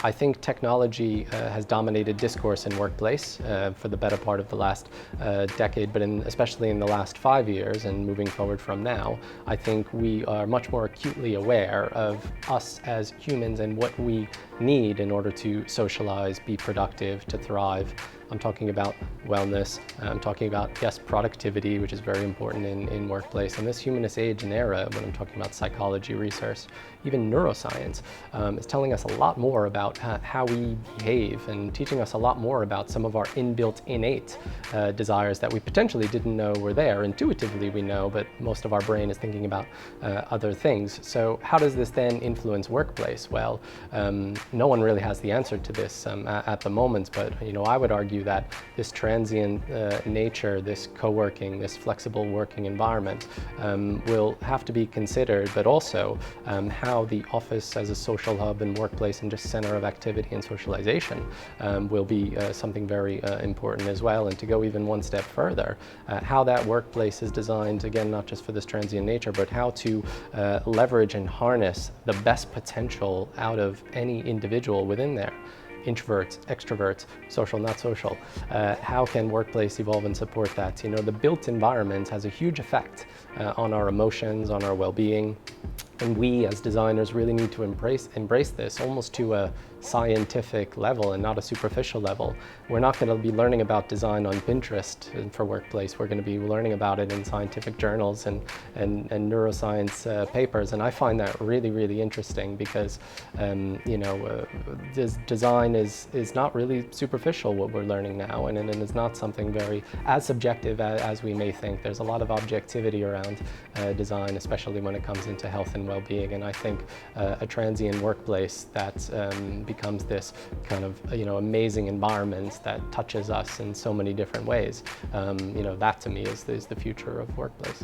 I think technology has dominated discourse in workplace for the better part of the last decade, but especially in the last 5 years and moving forward from now, I think we are much more acutely aware of us as humans and what we need in order to socialize, be productive, to thrive. I'm talking about wellness, I'm talking about, yes, productivity, which is very important in workplace. In this humanist age and era, when I'm talking about psychology research, even neuroscience, is telling us a lot more about how we behave and teaching us a lot more about some of our inbuilt, innate desires that we potentially didn't know were there. Intuitively we know, but most of our brain is thinking about other things. So how does this then influence workplace? Well, no one really has the answer to this at the moment, but I would argue that this transient nature, this co-working, this flexible working environment will have to be considered, but also how the office as a social hub and workplace and just center of activity and socialization will be something very important as well. And to go even one step further, how that workplace is designed, again, not just for this transient nature, but how to leverage and harness the best potential out of any individual within there. Introverts, extroverts, social, not social. How can workplace evolve and support that? The built environment has a huge effect on our emotions, on our well-being. And we as designers really need to embrace this almost to a scientific level and not a superficial level. We're not going to be learning about design on Pinterest for workplace. We're going to be learning about it in scientific journals and neuroscience papers. And I find that really, really interesting because, this design is not really superficial, what we're learning now, and it's not something very as subjective as we may think. There's a lot of objectivity around design, especially when it comes into health and well-being. And I think a transient workplace that becomes this kind of amazing environment that touches us in so many different ways, that to me is the future of workplace.